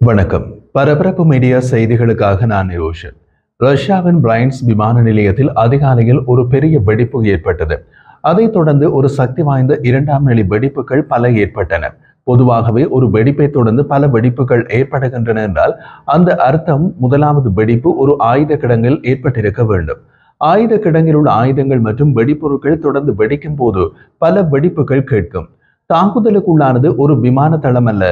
வணக்கம். பரபரப்பு மீடியா செய்திகளுக்காக நான் நிரோஷன். ரஷ்யாவின் பிரைன்ஸ் விமான நிலையத்தில் அதிகாலையில் ஒரு பெரிய வெடிப்பு ஏற்பட்டது. அதைத் தொடர்ந்து ஒரு சக்தி வாய்ந்த இரண்டாம் நிலை வெடிப்புகள் பல ஏற்பட்டன. பொதுவாகவே ஒரு வெடிப்பை தொடர்ந்து பல வெடிப்புகள் ஏற்படுகின்றன என்றால் அந்த அர்த்தம் முதலாவது வெடிப்பு ஒரு ஆயுத கிடங்கில் ஏற்பட்டிருக்க வேண்டும். ஆயுத கிடங்கில் உள்ள ஆயுதங்கள் மற்றும் வெடிப்பொருட்கள் தொடர்ந்து வெடிக்கும் போது பல வெடிப்புகள் கேட்கும். தாக்குதலுக்குள்ளானது ஒரு விமான தளம் அல்ல,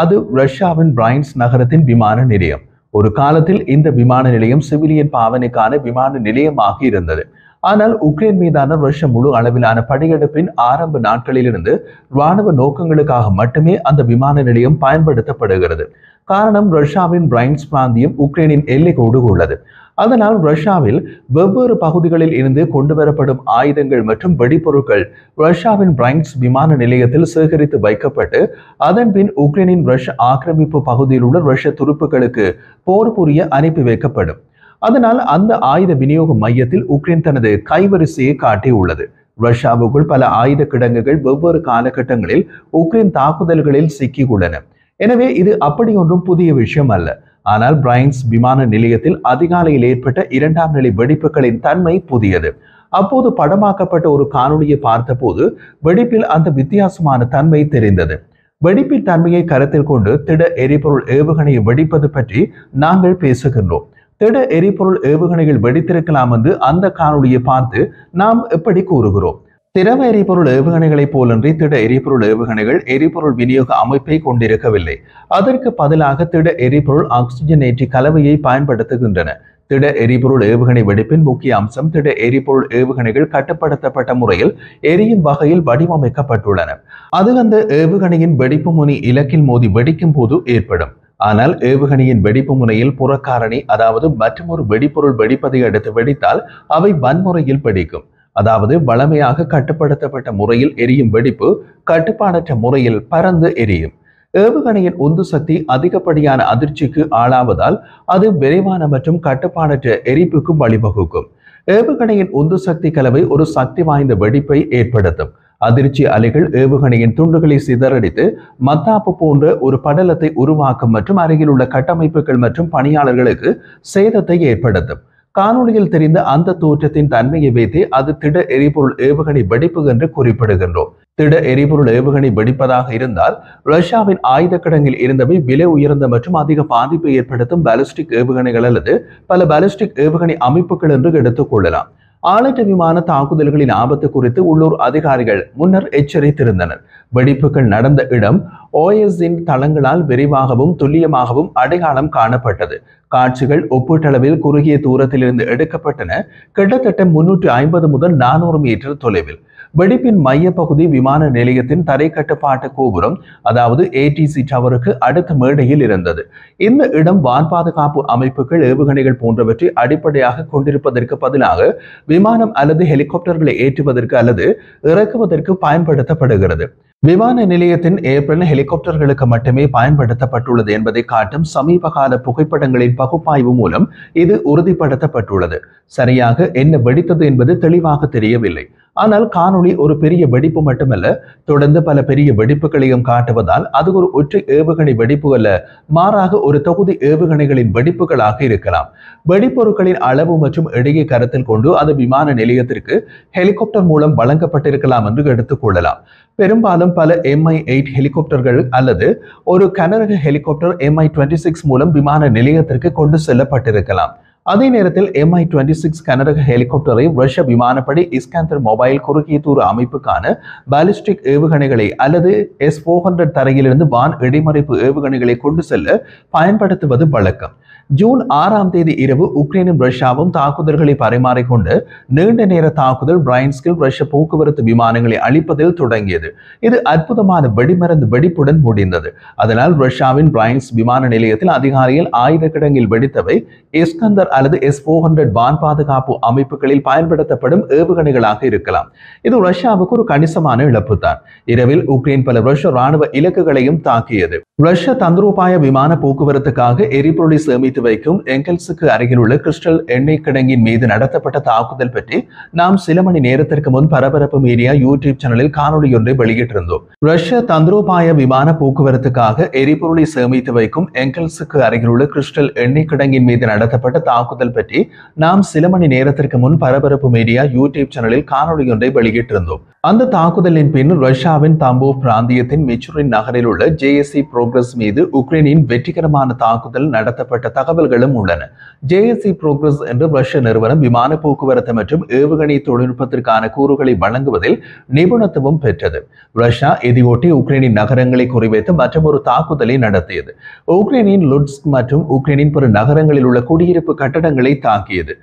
அது ரஷ்யாவின் பிரைன்ஸ் நகரத்தின் விமான நிலையம். ஒரு காலத்தில் இந்த விமான நிலையம் சிவிலியன் பாவனைக்கான விமான நிலையமாக இருந்தது. ஆனால் உக்ரைன் மீதான ரஷ்யா முழு அளவிலான படையெடுப்பின் ஆரம்ப நாட்களிலிருந்து இராணுவ நோக்கங்களுக்காக மட்டுமே அந்த விமான நிலையம் பயன்படுத்தப்படுகிறது. காரணம், ரஷ்யாவின் பிரைன்ஸ் பிராந்தியம் உக்ரைனின் எல்லைக்கோடு உள்ளது. அதனால் ரஷ்யாவில் வெவ்வேறு பகுதிகளில் இருந்து கொண்டு வரப்படும் ஆயுதங்கள் மற்றும் வெடிப்பொருட்கள் ரஷ்யாவின் பிரைன்ஸ் விமான நிலையத்தில் சேகரித்து வைக்கப்பட்டு அதன் பின் உக்ரைனின் ரஷ்ய ஆக்கிரமிப்பு பகுதியில் உள்ள ரஷ்ய துருப்புகளுக்கு போர் புரிய அனுப்பி வைக்கப்படும். அதனால் அந்த ஆயுத விநியோக மையத்தில் உக்ரைன் தனது கைவரிசையை காட்டியுள்ளது. ரஷ்யாவுக்குள் பல ஆயுத கிடங்குகள் வெவ்வேறு காலகட்டங்களில் உக்ரைன் தாக்குதல்களில் சிக்கியுள்ளன. எனவே இது அப்படியொன்றும் புதிய விஷயம் அல்ல. ஆனால் பிரைன்ஸ் விமான நிலையத்தில் அதிகாலையில் ஏற்பட்ட இரண்டாம் நிலை வெடிப்புகளின் தன்மை புதியது. அப்போது படமாக்கப்பட்ட ஒரு காணொலியை பார்த்தபோது வெடிப்பில் அந்த வித்தியாசமான தன்மை தெரிந்தது. வெடிப்பின் தன்மையை கருத்தில் கொண்டு திட எரிபொருள் ஏவுகணையை வெடிப்பது பற்றி நாங்கள் பேசுகின்றோம். திட எரிபொருள் ஏவுகணைகள் வெடித்திருக்கலாம் என்று அந்த காணொலியை பார்த்து நாம் எப்படி கூறுகிறோம்? திரவ எரிபொருள் ஏவுகணைகளைப் போலன்றி திட எரிபொருள் ஏவுகணைகள் எரிபொருள் விநியோக அமைப்பை கொண்டிருக்கவில்லை. அதற்கு பதிலாக திட எரிபொருள் ஆக்சிஜனேற்றி கலவையை பயன்படுத்துகின்றன. திட எரிபொருள் ஏவுகணை வெடிப்பின் முக்கிய அம்சம், திட எரிபொருள் ஏவுகணைகள் கட்டுப்படுத்தப்பட்ட முறையில் எரியும் வகையில் வடிவமைக்கப்பட்டுள்ளன. அது அந்த ஏவுகணையின் வெடிப்பு முனை இலக்கில் மோதி வெடிக்கும் போது ஏற்படும். ஆனால் ஏவுகணையின் வெடிப்பு முனையில் புறக்காரணி, அதாவது மற்றொரு வெடிப்பொருள் வெடிப்பதை அடுத்து வெடித்தால் அவை வன்முறையில் வெடிக்கும். அதாவது வளமையாக கட்டுப்படுத்தப்பட்ட முறையில் எரியும் வெடிப்பு கட்டுப்பாடற்ற முறையில் பறந்து எரியும். ஏவுகணையின் உந்து சக்தி அதிகப்படியான அதிர்ச்சிக்கு ஆளாவதால் அது விரைவான மற்றும் கட்டுப்பாடற்ற எரிப்புக்கு வழிவகுக்கும். ஏவுகணையின் உந்து சக்தி கலவை ஒரு சக்தி வாய்ந்த வெடிப்பை ஏற்படுத்தும். அதிர்ச்சி அலைகள் ஏவுகணையின் துண்டுகளை சிதறடித்து மத்தாப்பு போன்ற ஒரு படலத்தை உருவாக்கும் மற்றும் அருகில் உள்ள கட்டமைப்புகள் மற்றும் பணியாளர்களுக்கு சேதத்தை ஏற்படுத்தும். காணொலியில் தெரிந்த அந்த தோற்றத்தின் தன்மையை வைத்தே அது திட எரிபொருள் ஏவுகணை வெடிப்பு என்று குறிப்பிடுகின்றோம். திட எரிபொருள் ஏவுகணை வெடிப்பதாக இருந்தால் ரஷ்யாவின் ஆயுத கிடங்கில் இருந்தவை விலை உயர்ந்த மற்றும் அதிக பாதிப்பை ஏற்படுத்தும் பாலிஸ்டிக் ஏவுகணைகள் அல்லது பல பாலிஸ்டிக் ஏவுகணை அமைப்புகள் என்று எடுத்துக் கொள்ளலாம். ஆளற்ற விமான தாக்குதல்களின் ஆபத்து குறித்து உள்ளூர் அதிகாரிகள் முன்னர் எச்சரித்திருந்தனர். வெடிப்புகள் நடந்த இடம் OSINT தளங்களால் விரிவாகவும் துல்லியமாகவும் அடையாளம் காணப்பட்டது. காட்சிகள் ஒப்பீட்டளவில் குறுகிய தூரத்திலிருந்து எடுக்கப்பட்டன, கிட்டத்தட்ட 350 முதல் 400 மீட்டர் தொலைவில். வெடிப்பின் மைய பகுதி விமான நிலையத்தின் தரை கட்டுப்பாட்டு கோபுரம், அதாவது ATC டவருக்கு அடுத்த மேடையில் இருந்தது. இந்த இடம் வான் பாதுகாப்பு அமைப்புகள், ஏவுகணைகள் போன்றவற்றை அடிப்படையாக கொண்டிருப்பதற்கு பதிலாக விமானம் அல்லது ஹெலிகாப்டர்களை ஏற்றுவதற்கு அல்லது இறக்குவதற்கு பயன்படுத்தப்படுகிறது. விமான நிலையத்தின் ஏப்ரல் ஹெலிகாப்டர்களுக்கு மட்டுமே பயன்படுத்தப்பட்டுள்ளது என்பதை காட்டும் சமீபகால புகைப்படங்களின் பகுப்பாய்வு மூலம் இது உறுதிப்படுத்தப்பட்டுள்ளது. சரியாக என்ன வெடித்தது என்பது தெளிவாக தெரியவில்லை. ஆனால் காணொளி ஒரு பெரிய வெடிப்பு மட்டுமல்ல, தொடர்ந்து பல பெரிய வெடிப்புகளையும் காட்டுவதால் அது ஒரு ஒற்றை ஏவுகணை வெடிப்பு அல்ல, மாறாக ஒரு தொகுதி ஏவுகணைகளின் வெடிப்புகளாக இருக்கலாம். வெடிப்பொருட்களின் அளவு மற்றும் எடையை கருத்தில் கொண்டு அது விமான நிலையத்திற்கு ஹெலிகாப்டர் மூலம் வழங்கப்பட்டிருக்கலாம் என்று எடுத்துக் கொள்ளலாம். பெரும்பாலும் பல Mi-8 ஹெலிகாப்டர்கள் அல்லது ஒரு கனரக ஹெலிகாப்டர் Mi-26 மூலம் விமான நிலையத்திற்கு கொண்டு செல்லப்பட்டிருக்கலாம். அதே நேரத்தில் Mi-26 கனரக ஹெலிகாப்டரை ரஷ்ய விமானப்படை இஸ்கந்தர் மொபைல் குறுகிய தூர அமைப்புக்கான பாலிஸ்டிக் ஏவுகணைகளை அல்லது S-400 தரையிலிருந்து வான் இடைமறைப்பு ஏவுகணைகளை கொண்டு செல்ல பயன்படுத்துவது வழக்கம். ஜூன் 6ஆம் தேதி இரவு உக்ரைனும் ரஷ்யாவும் தாக்குதல்களை பரிமாறிக்கொண்டு நீண்ட நேர தாக்குதல் பிரைன்ஸ்கில் ரஷ்ய போக்குவரத்து விமானங்களை அழிப்பதில் தொடங்கியது. இது அற்புதமான வெடிமருந்து வெடிப்புடன் முடிந்தது. அதனால் ரஷ்யாவின் பிரைன்ஸ் விமான நிலையத்தில் அதிகாலையில் ஆயுத கிடங்கில் வெடித்தவை இஸ்கந்தர் அல்லது S-400 வான் பாதுகாப்பு அமைப்புகளில் பயன்படுத்தப்படும் ஏவுகணைகளாக இருக்கலாம். இது ரஷ்யாவுக்கு ஒரு கணிசமான இழப்பு தான். இரவில் உக்ரைன் பல ரஷ்ய ராணுவ இலக்குகளையும் தாக்கியது. ரஷ்ய தந்திரோபாய விமான போக்குவரத்துக்காக எரிபொருளை சேமித்து சேமித்து வைக்கும் எங்கெல்ஸுக்கு அருகில் உள்ள கிறிஸ்டல் எண்ணெய் கிடங்கின் மீது நடத்தப்பட்ட தாக்குதல் பற்றி நாம் சில மணி நேரத்திற்கு முன் பரபரப்பு மீடியா யூடியூப் சேனலில் காணொலி ஒன்றை வெளியிட்டிருந்தோம். ரஷ்ய தந்திரோபாய விமான போக்குவரத்துக்காக எரிபொருளை சேமித்து வைக்கும் எங்கெல்ஸுக்கு அருகில் உள்ள கிறிஸ்டல் எண்ணெய் கிடங்கின் மீது நடத்தப்பட்ட தாக்குதல் பற்றி நாம் சில மணி நேரத்திற்கு முன் பரபரப்பு மீடியா யூடியூப் சேனலில் காணொலி ஒன்றை வெளியிட்டிருந்தோம். அந்த தாக்குதலின் பின் ரஷ்யாவின் தாம்போவ் பிராந்தியத்தின் மிச்சுரின் நகரில் உள்ள ஜேஎஸ்சி புரோகிரஸ் மீது உக்ரைனின் வெற்றிகரமான தாக்குதல் நடத்தப்பட்ட தகவல்களும் உள்ளன. ஜேஎஸ்சி புரோகிரஸ் என்ற ரஷ்ய நிறுவனம் விமான போக்குவரத்து மற்றும் ஏவுகணை தொழில்நுட்பத்திற்கான கூறுகளை வழங்குவதில் நிபுணத்துவம் பெற்றது. ரஷ்யா இதையொட்டி உக்ரைனின் நகரங்களை குறிவைத்து மற்றொரு தாக்குதலை நடத்தியது. உக்ரைனின் லுட்ஸ்க் மற்றும் உக்ரைனின் பிற நகரங்களில் உள்ள குடியிருப்பு கட்டடங்களை தாக்கியது.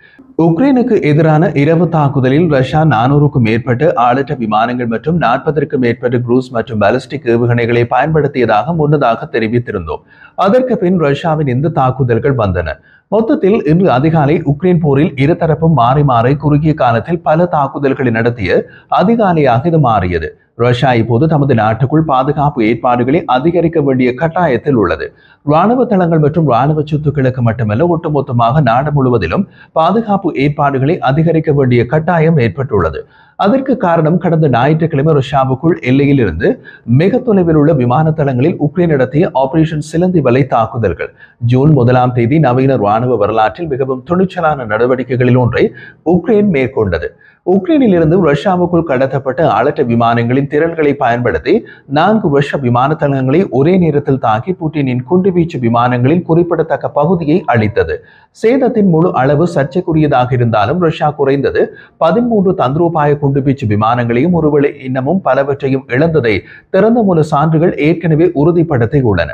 உக்ரைனுக்கு எதிரான இரவு தாக்குதலில் ரஷ்யா 400க்கும் மேற்பட்ட ஆளற்ற விமானங்கள் மற்றும் 40க்கும் மேற்பட்ட குரூஸ் மற்றும் பாலிஸ்டிக் ஏவுகணைகளை பயன்படுத்தியதாக முன்னதாக தெரிவித்திருந்தோம். அதற்கு பின் ரஷ்யாவின் இந்த தாக்குதல்கள் வந்தன. மொத்தத்தில் இன்று அதிகாலை உக்ரைன் போரில் இருதரப்பும் மாறி மாறி குறுகிய காலத்தில் பல தாக்குதல்களை நடத்திய அதிகாலையாக இது மாறியது. ரஷ்யா இப்போது தமது நாட்டுக்குள் பாதுகாப்பு ஏற்பாடுகளை அதிகரிக்க வேண்டிய கட்டாயத்தில் உள்ளது. ராணுவ தளங்கள் மற்றும் ராணுவ சொத்துக்களுக்கு மட்டுமல்ல, ஒட்டுமொத்தமாக நாடு முழுவதிலும் பாதுகாப்பு ஏற்பாடுகளை அதிகரிக்க வேண்டிய கட்டாயம் ஏற்பட்டுள்ளது. அதற்கு காரணம், கடந்த ஞாயிற்றுக்கிழமை ரஷ்யாவுக்குள் எல்லையில் இருந்து மிக தொலைவில் உள்ள விமான தளங்களில் உக்ரைன் நடத்திய ஆபரேஷன் சிலந்தி வலை தாக்குதல்கள். ஜூன் 1ஆம் தேதி நவீன ராணுவ வரலாற்றில் மிகவும் துணிச்சலான நடவடிக்கைகளில் ஒன்றை உக்ரைன் மேற்கொண்டது. உக்ரைனில் இருந்து ரஷ்யாவுக்குள் கடத்தப்பட்ட ஆளற்ற விமானங்களின் திறன்களை பயன்படுத்தி 4 ரஷ்ய விமான தளங்களை ஒரே நேரத்தில் தாக்கி புட்டினின் குண்டுவீச்சு விமானங்களின் குறிப்பிடத்தக்க பகுதியை அளித்தது. சேதத்தின் முழு அளவு சர்ச்சைக்குரியதாக இருந்தாலும் ரஷ்யா குறைந்தது 13 தந்திரோபாய குண்டுவீச்சு விமானங்களையும் ஒருவேளை இன்னமும் பலவற்றையும் இழந்ததை திறந்த மூல சான்றுகள் ஏற்கனவே உறுதிப்படுத்தியுள்ளன.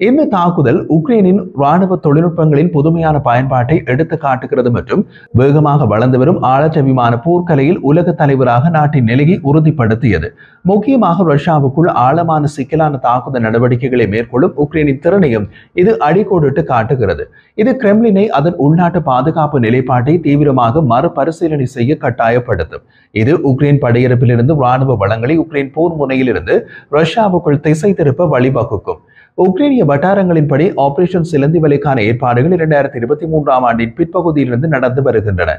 இந்த தாக்குதல் உக்ரைனின் ராணுவ தொழில்நுட்பங்களின் புதுமையான பயன்பாட்டை எடுத்து காட்டுகிறது மற்றும் வேகமாக வளர்ந்து வரும் ஆளற்ற விமான போர்க்கலையில் உலக தலைவராக நாட்டின் நிலையை உறுதிப்படுத்தியது. முக்கியமாக ரஷ்யாவுக்குள் ஆழமான சிக்கலான தாக்குதல் நடவடிக்கைகளை மேற்கொள்ளும் உக்ரைனின் திறனையும் இது அடிக்கோடிட்டு காட்டுகிறது. இது கிரெம்ளினை அதன் உள்நாட்டு பாதுகாப்பு நிலைப்பாட்டை தீவிரமாக மறுபரிசீலனை செய்ய கட்டாயப்படுத்தும். இது உக்ரைன் படையெடுப்பிலிருந்து ராணுவ வளங்களை உக்ரைன் போர் முனையிலிருந்து ரஷ்யாவுக்குள் திசை திருப்ப வழிவகுக்கும். உக்ரைனிய வட்டாரங்களின்படி ஆபரேஷன் சிலந்தி வலைக்கான ஏற்பாடுகள் 2023ஆம் ஆண்டின் பிற்பகுதியிலிருந்து நடந்து வருகின்றன.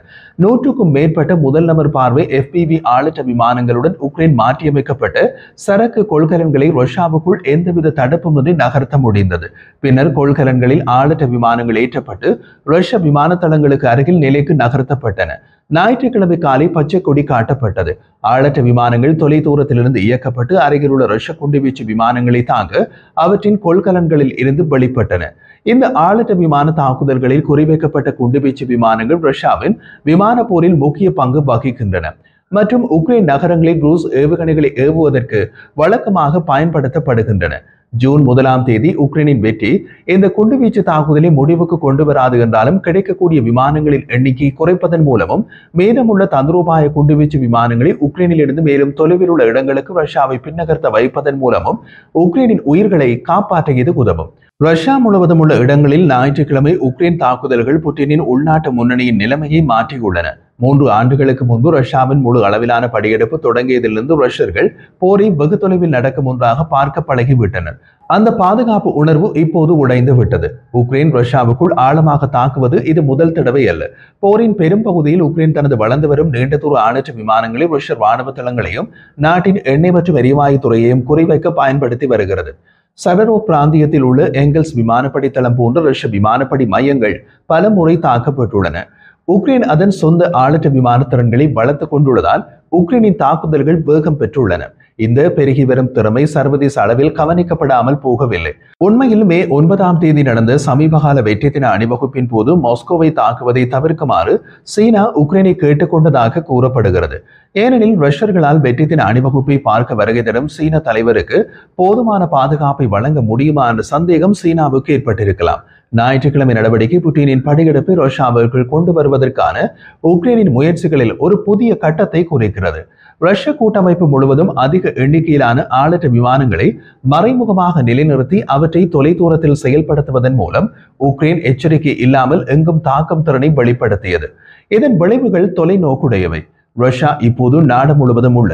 100க்கும் மேற்பட்ட முதல் நபர் பார்வை FPV ஆளற்ற விமானங்களுடன் உக்ரைன் மாற்றியமைக்கப்பட்ட சரக்கு கொள்கலன்களை ரஷ்யாவுக்குள் எந்தவித தடுப்புமின்றி நகர்த்த முடிந்தது. பின்னர் கொள்கலன்களில் ஆளற்ற விமானங்கள் ஏற்றப்பட்டு ரஷ்ய விமான தளங்களுக்கு அருகில் நிலைக்கு நகர்த்தப்பட்டன. ஞாயிற்றுக்கிழமை காலை பச்சை கொடி காட்டப்பட்டது. ஆளற்ற விமானங்கள் தொலை தூரத்திலிருந்து இயக்கப்பட்டு அருகில் உள்ள ரஷ்ய குண்டுவீச்சு விமானங்களை தாங்க அவற்றின் கொள்கலன்களில் இருந்து வெளிப்பட்டன. இந்த ஆளற்ற விமான தாக்குதல்களில் குறிவைக்கப்பட்ட குண்டுவீச்சு விமானங்கள் ரஷ்யாவின் விமான போரில் முக்கிய பங்கு வகிக்கின்றன மற்றும் உக்ரைன் நகரங்களில் குரூஸ் ஏவுகணைகளை ஏவுவதற்கு வழக்கமாக பயன்படுத்தப்படுகின்றன. ஜூன் 1ஆம் தேதி உக்ரைனின் வெற்றி இந்த குண்டுவீச்சு தாக்குதலை முடிவுக்கு கொண்டு வராது என்றாலும் கிடைக்கக்கூடிய விமானங்களின் எண்ணிக்கையை குறைப்பதன் மூலமும் மீதமுள்ள தந்திரோபாய குண்டுவீச்சு விமானங்களை உக்ரைனில் இருந்து மேலும் தொலைவில் உள்ள இடங்களுக்கு ரஷ்யாவை பின்னகர்த்த வைப்பதன் மூலமும் உக்ரைனின் உயிர்களை காப்பாற்ற இது உதவும். ரஷ்யா முழுவதும் உள்ள இடங்களில் ஞாயிற்றுக்கிழமை உக்ரைன் தாக்குதல்கள் புட்டினின் உள்நாட்டு முன்னணியின் நிலைமையை மாற்றியுள்ளன. 3 ஆண்டுகளுக்கு முன்பு ரஷ்யாவின் முழு அளவிலான படையெடுப்பு தொடங்கியதிலிருந்து ரஷ்யர்கள் போரை வெகு தொலைவில் நடக்கும் ஒன்றாக பார்க்க பழகிவிட்டனர். அந்த பாதுகாப்பு உணர்வு இப்போது உடைந்து விட்டது. உக்ரைன் ரஷ்யாவுக்குள் ஆழமாக தாக்குவது இது முதல் தடவை அல்ல. போரின் பெரும் பகுதியில் உக்ரைன் தனது வளர்ந்து வரும் நீண்ட தூர ஆளற்ற விமானங்களை ரஷ்ய ராணுவ தளங்களையும் நாட்டின் எண்ணெய் மற்றும் எரிவாயு துறையையும் குறிவைக்க பயன்படுத்தி வருகிறது. சவரோ பிராந்தியத்தில் உள்ள எங்கெல்ஸ் விமானப்படை தளம் போன்ற ரஷ்ய விமானப்படை மையங்கள் பல முறை தாக்கப்பட்டுள்ளன. உக்ரைன் அதன் சொந்த ஆளற்ற விமான திறன்களை வளர்த்துக் கொண்டுள்ளதால் உக்ரைனின் தாக்குதல்கள் வேகம் பெற்றுள்ளன. இந்த பெருகி வரும் திறமை சர்வதேச அளவில் கவனிக்கப்படாமல் போகவில்லை. உண்மையில் மே 9ஆம் தேதி நடந்த சமீபகால வெற்றி தின அணிவகுப்பின் போது மாஸ்கோவை தாக்குவதை தவிர்க்குமாறு சீனா உக்ரைனை கேட்டுக்கொண்டதாக கூறப்படுகிறது. ஏனெனில் ரஷ்யர்களால் வெற்றி தின அணிவகுப்பை பார்க்க வருகை தரும் சீன தலைவருக்கு போதுமான பாதுகாப்பை வழங்க முடியுமா என்ற சந்தேகம் சீனாவுக்கு ஏற்பட்டிருக்கலாம். ஞாயிற்றுக்கிழமை நடவடிக்கை புட்டினின் படையெடுப்பை ரஷ்யாவிற்குள் கொண்டு வருவதற்கான உக்ரைனின் முயற்சிகளில் ஒரு புதிய கட்டத்தை குறிக்கிறது. ரஷ்ய கூட்டமைப்பு முழுவதும் அதிக எண்ணிக்கையிலான ஆளற்ற விமானங்களை மறைமுகமாக நிலைநிறுத்தி அவற்றை தொலைதூரத்தில் செயல்படுத்துவதன் மூலம் உக்ரைன் எச்சரிக்கை இல்லாமல் எங்கும் தாக்கும் திறனை வெளிப்படுத்தியது. இதன் விளைவுகள் தொலைநோக்குடையவை. ரஷ்யா இப்போது நாடு முழுவதும் உள்ள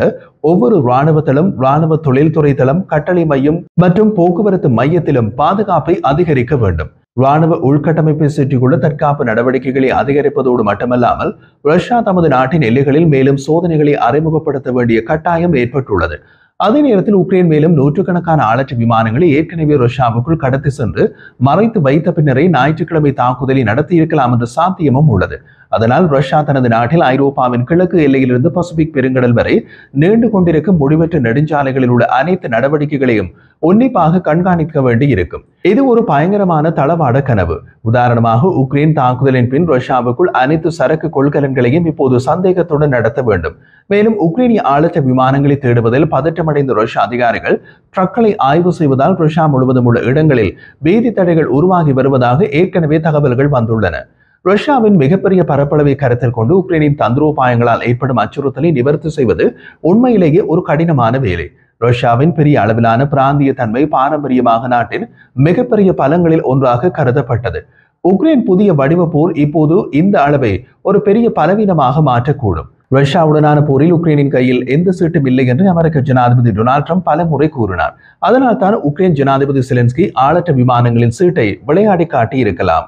ஒவ்வொரு இராணுவ தளம், இராணுவ தொழில்துறை தளம், கட்டளை மையம் மற்றும் போக்குவரத்து மையத்திலும் பாதுகாப்பை அதிகரிக்க வேண்டும். ராணுவ உள்கட்டமைப்பை சுற்றியுள்ள தற்காப்பு நடவடிக்கைகளை அதிகரிப்பதோடு மட்டுமல்லாமல் ரஷ்யா தமது நாட்டின் எல்லைகளில் மேலும் சோதனைகளை அறிமுகப்படுத்த வேண்டிய கட்டாயம் ஏற்பட்டுள்ளது. அதே நேரத்தில் உக்ரைன் மேலும் நூற்றுக்கணக்கான ஆளற்ற விமானங்களை ஏற்கனவே ரஷ்யாவுக்குள் கடத்தி சென்று மறைத்து வைத்த பின்னரே ஞாயிற்றுக்கிழமை தாக்குதலை நடத்தியிருக்கலாம் என்ற சாத்தியமும் உள்ளது. அதனால் ரஷ்யா தனது நாட்டில் ஐரோப்பாவின் கிழக்கு எல்லையிலிருந்து பசிபிக் பெருங்கடல் வரை நீண்டு கொண்டிருக்கும் முடிவற்ற நெடுஞ்சாலைகளில் உள்ள அனைத்து நடவடிக்கைகளையும் உன்னிப்பாக கண்காணிக்க வேண்டி இருக்கும். இது ஒரு பயங்கரமான தளவாட கனவு. உதாரணமாக உக்ரைன் தாக்குதலின் பின் ரஷ்யாவுக்குள் அனைத்து சரக்கு கொள்கலன்களையும் இப்போது சந்தேகத்துடன் நடத்த வேண்டும். மேலும் உக்ரைனிய ஆளற்ற விமானங்களை தேடுவதில் பதற்றமடைந்த ரஷ்ய அதிகாரிகள் ட்ரக்களை ஆய்வு செய்வதால் ரஷ்யா முழுவதும் உள்ள இடங்களில் வேதி தடைகள் உருவாகி வருவதாக ஏற்கனவே தகவல்கள் வந்துள்ளன. ரஷ்யாவின் மிகப்பெரிய பரப்பளவை கருத்தில் கொண்டு உக்ரைனின் தந்திரோபாயங்களால் ஏற்படும் அச்சுறுத்தலை நிவர்த்தி செய்வது உண்மையிலேயே ஒரு கடினமான வேலை. ரஷ்யாவின் பெரிய அளவிலான பிராந்திய தன்மை பாரம்பரியமாக நாட்டின் மிகப்பெரிய பலங்களில் ஒன்றாக கருதப்பட்டது. உக்ரைன் புதிய வடிவ போர் இப்போது இந்த அளவை ஒரு பெரிய பலவீனமாக மாற்றக்கூடும். ரஷ்யாவுடனான போரில் உக்ரைனின் கையில் எந்த சீட்டும் இல்லை என்று அமெரிக்க ஜனாதிபதி டொனால்ட் ட்ரம்ப் பல முறை கூறினார். அதனால் தான் உக்ரைன் ஜனாதிபதி செலன்ஸ்கி ஆளற்ற விமானங்களின் சீட்டை விளையாடி காட்டி இருக்கலாம்.